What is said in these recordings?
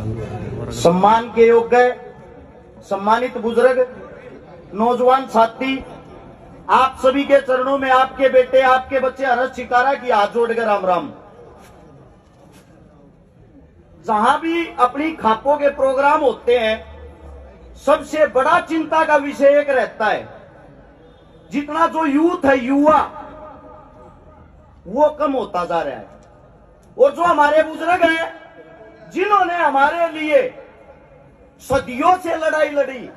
सम्मान के योग्य सम्मानित बुजुर्ग, नौजवान साथी, आप सभी के चरणों में आपके बेटे, आपके बच्चे हर्ष शिकारा की हाथ जोड़कर राम राम। जहां भी अपनी खापों के प्रोग्राम होते हैं, सबसे बड़ा चिंता का विषय एक रहता है, जितना जो यूथ है, युवा, वो कम होता जा रहा है। और जो हमारे बुजुर्ग हैं, जिन्होंने हमारे लिए सदियों से लड़ाई लड़ी,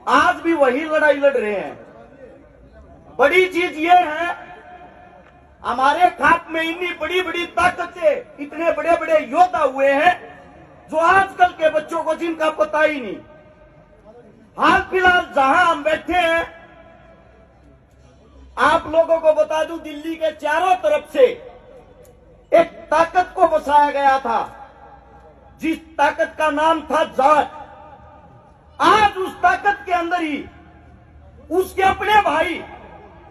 आज भी वही लड़ाई लड़ रहे हैं। बड़ी चीज ये है, हमारे खाप में इतनी बड़ी बड़ी ताकतें, इतने बड़े बड़े योद्धा हुए हैं, जो आजकल के बच्चों को जिनका पता ही नहीं। हाल फिलहाल जहां हम बैठे हैं, आप लोगों को बता दूं, दिल्ली के चारों तरफ से एक ताकत को बसाया गया था, जिस ताकत का नाम था जाट। आज उस ताकत के अंदर ही उसके अपने भाई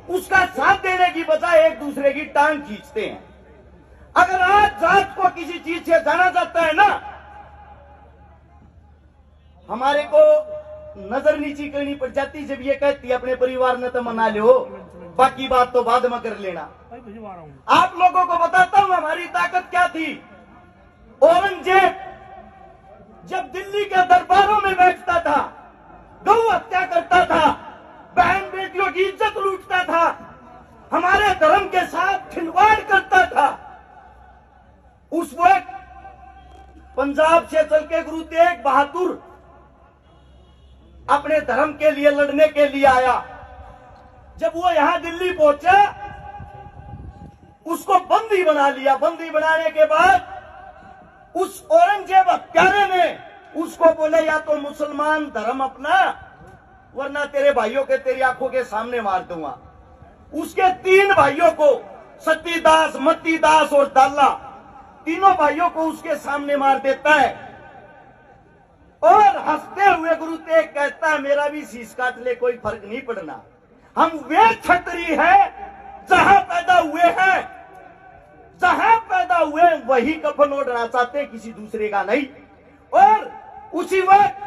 उसका साथ देने की बजाय एक दूसरे की टांग खींचते हैं। अगर आज जाट को किसी चीज से जाना जाता है ना, हमारे को नजर नीची करनी पड़ जाती जब ये कहती अपने परिवार ने तो मना लो, बाकी बात तो बाद में कर लेना। आप लोगों को बताता हूं हमारी ताकत क्या थी। औरंगजेब जब दिल्ली के दरबारों में बैठता था, गौ हत्या करता था, बहन बेटियों की इज्जत लूटता था, हमारे धर्म के साथ खिलवाड़ करता था, उस वक्त पंजाब से चल के गुरु तेग बहादुर अपने धर्म के लिए लड़ने के लिए आया। जब वो यहां दिल्ली पहुंचा, उसको बंदी बना लिया। बंदी बनाने के बाद उस औरंगजेब हत्यारे ने उसको बोले, या तो मुसलमान धर्म अपना, वरना तेरे भाइयों के तेरी आंखों के सामने मार दूंगा। उसके 3 भाइयों को, सतीदास, मतीदास और दाला, तीनों भाइयों को उसके सामने मार देता है। और हंसते हुए गुरु तेग कहता है, मेरा भी शीश काट ले, कोई फर्क नहीं पड़ना। हम वे क्षत्रिय हैं जहां पैदा हुए हैं, जहां पैदा हुए वही कफन ओढ़ना चाहते, किसी दूसरे का नहीं। और उसी वक्त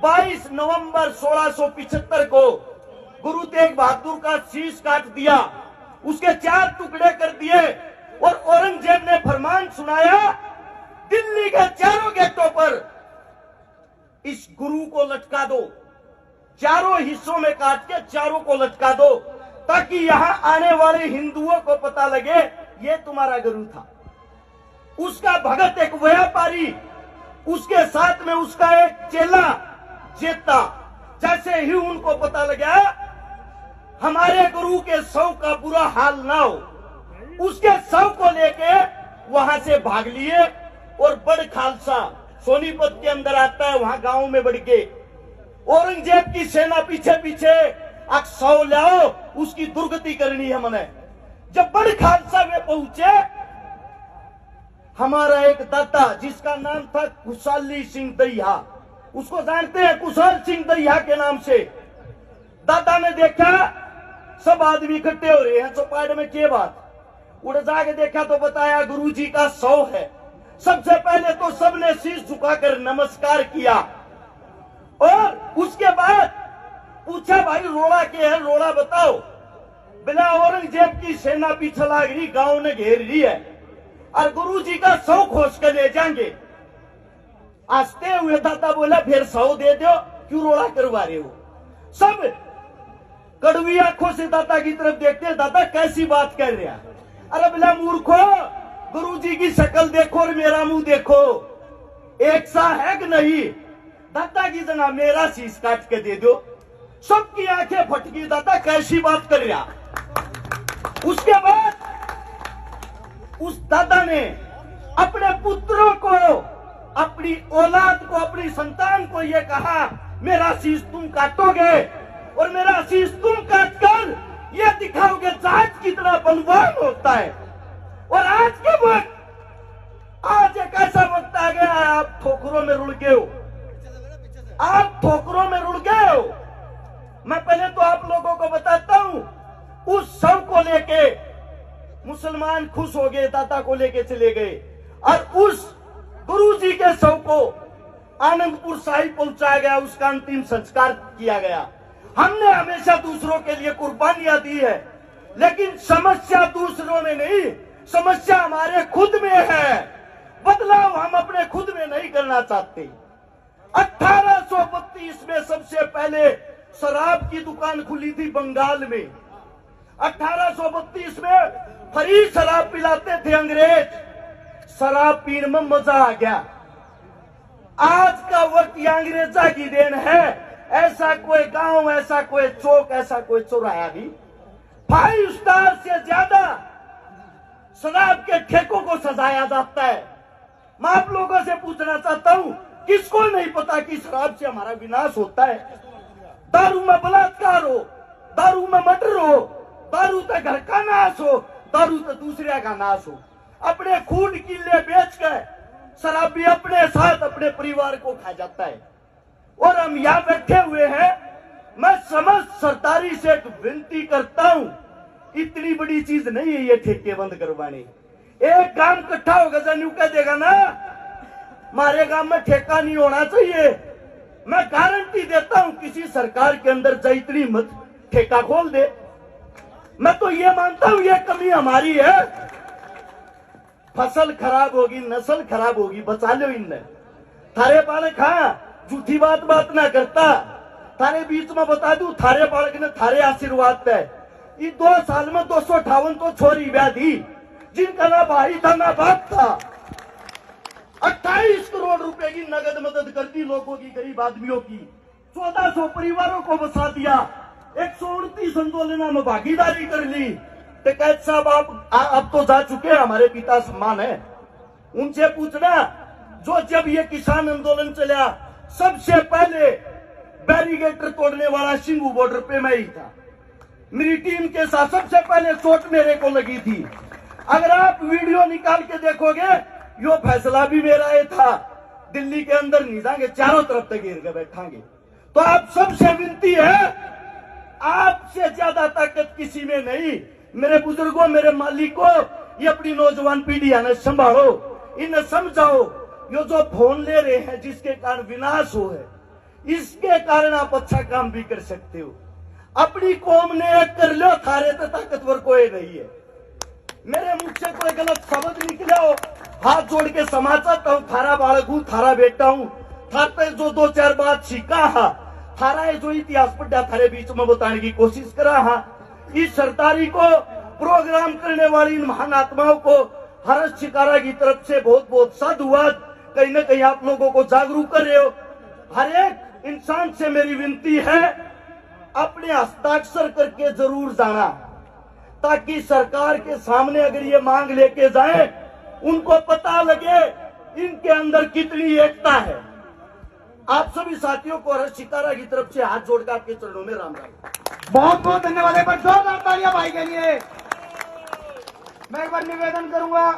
22 नवंबर 1675 को गुरु तेग बहादुर का शीश काट दिया, उसके 4 टुकड़े कर दिए। और औरंगजेब ने फरमान सुनाया, दिल्ली के चारों गेटों पर इस गुरु को लटका दो, चारों हिस्सों में काट के चारों को लटका दो, ताकि यहां आने वाले हिंदुओं को पता लगे ये तुम्हारा गुरु था। उसका भगत एक व्यापारी, उसके साथ में उसका एक चेला जेता। जैसे ही उनको पता लगा हमारे गुरु के शव का बुरा हाल ना हो, उसके शव को लेके वहां से भाग लिए। और बड़ खालसा सोनीपत के अंदर आता है, वहां गांव में बढ़ के औरंगजेब की सेना पीछे पीछे, अब शव लाओ, उसकी दुर्गति करनी है हमने। जब बड़ खालसा में पहुंचे, हमारा एक दाता जिसका नाम था कुशाली सिंह दरिया, उसको जानते हैं कुशल सिंह दरिया के नाम से। दादा ने देखा सब आदमी इकट्ठे हो रहे हैं चौपाट में, के बात उड़ जाके देखा तो बताया गुरुजी का शव है। सबसे पहले तो सबने शीश झुकाकर नमस्कार किया, और उसके बाद पूछा, भाई रोड़ा के है, रोड़ा बताओ। बिना औरंगजेब की सेना पीछे लाग रही, गांव ने घेर ली है, और गुरुजी का शव खोज कर ले जाएंगे। हंसते हुए दादा बोला, फिर शव दे दो, क्यों रोड़ा करवा रहे हो। सब कड़वी आंखों से दादा की तरफ देखते, दादा कैसी बात कर रहे हैं। अरे बिला मूर्खो, गुरुजी की शक्ल देखो और मेरा मुंह देखो, एक सा है कि नहीं। दादा की जना मेरा शीश काट के दे दो। सबकी आंखें फटकी, दादा कैसी बात कर रहा। उसके बाद उस दादा ने अपने पुत्रों को, अपनी औलाद को, अपनी संतान को यह कहा, मेरा शीश तुम काटोगे और मेरा शीश तुम काटकर यह दिखाओगे जाट कितना बलवान होता है। और आज के वक्त, आज एक ऐसा वक्त आ गया है, आप ठोकरों में रुड़ गए हो, आप ठोकरों में रुड़ गए हो। मैं पहले तो आप लोगों को बताता हूं, उस शव को लेके मुसलमान खुश हो गए, दादा को लेके चले गए, और उस गुरुजी के शव को आनंदपुर साहिब पहुंचाया गया, उसका अंतिम संस्कार किया गया। हमने हमेशा दूसरों के लिए कुर्बानियां दी है, लेकिन समस्या दूसरों में नहीं, समस्या हमारे खुद में है। बदलाव हम अपने खुद में नहीं करना चाहते। 1832 में सबसे पहले शराब की दुकान खुली थी बंगाल में। 1832 में फ्री शराब पिलाते थे अंग्रेज। शराब पीने में मजा आ गया। आज का वक्त ये अंग्रेजा की देन है। ऐसा कोई गांव, ऐसा कोई चौक, ऐसा कोई चौराहा नहीं 5 स्टार से ज्यादा शराब के ठेकों को सजाया जाता है। मैं आप लोगों से पूछना चाहता हूं, किसको नहीं पता कि शराब से हमारा विनाश होता है? दारू में बलात्कार हो, दारू में मर्डर हो, दारू तो घर का नाश हो, दारू तो दूसरे का नाश हो। अपने खून किले बेच कर शराबी अपने साथ अपने परिवार को खा जाता है। और हम यहाँ बैठे हुए हैं। मैं समस्त सरदारी से एक विनती करता हूं, इतनी बड़ी चीज नहीं है ये ठेके बंद करवाने। एक गांव इकट्ठा होगा जन कह देगा ना हमारे गांव में ठेका नहीं होना चाहिए। मैं गारंटी देता हूं किसी सरकार के अंदर जा इतनी मत ठेका खोल दे। मैं तो ये मानता हूं ये कमी हमारी है। फसल खराब होगी, नस्ल खराब होगी, बचा लो इनने। थारे बालक हाँ झूठी बात ना करता। थारे बीच में बता दू, थारे बालक ने थारे आशीर्वाद है। ये 2 साल में 258 तो छोरी ब्याह दी, जिनका ना भाई था ना बाप था। 28 करोड़ रुपए की नगद मदद कर दी लोगों की, गरीब आदमियों की। 1400 परिवारों को बसा दिया। 129 आंदोलनों में भागीदारी कर ली। तो कैद साहब आप अब तो जा चुके हैं, हमारे पिता सम्मान है, उनसे पूछना जो जब ये किसान आंदोलन चला सबसे पहले बैरिकेड तोड़ने वाला सिंगू बॉर्डर पे मैं ही था। मेरी टीम के साथ सबसे पहले चोट मेरे को लगी थी। अगर आप वीडियो निकाल के देखोगे यो फैसला भी मेरा ही था। दिल्ली के अंदर नहीं जाएंगे, चारों तरफ तक घेर के बैठांगे। तो आप सबसे विनती है, आपसे ज्यादा ताकत किसी में नहीं। मेरे बुजुर्गों, मेरे मालिकों, ये अपनी नौजवान पीढ़ी ने संभालो, इन्हें समझाओ। ये जो फोन ले रहे हैं जिसके कारण विनाश हो है, इसके कारण आप अच्छा काम भी कर सकते हो। अपनी कौम ने एक कर लो, थारे तो ताकतवर कोई नहीं है। मेरे मुख से कोई गलत शब्द निकला हो, हाथ जोड़ के क्षमा चाहता हूं। थारा बालक हूं, थारा बेटा हूं। थारे जो 2-4 बात सीखा हा, थारा जो इतिहास पढ़ा थारे बीच में बताने की कोशिश करा हा। इस सरदारी को प्रोग्राम करने वाली इन महान आत्माओं को हर्ष शिकारा की तरफ से बहुत बहुत साधुवाद। कहीं ना कहीं आप लोगों को जागरूक कर रहे हो। हर एक इंसान से मेरी विनती है, अपने हस्ताक्षर करके जरूर जाना, ताकि सरकार के सामने अगर ये मांग लेके जाए उनको पता लगे इनके अंदर कितनी एकता है। आप सभी साथियों को हर्ष शिकारा की तरफ से हाथ जोड़कर आपके चरणों में राम राम। बहुत बहुत धन्यवाद। एक बार जोरदार तालियां भाई के लिए। मैं एक बार निवेदन करूंगा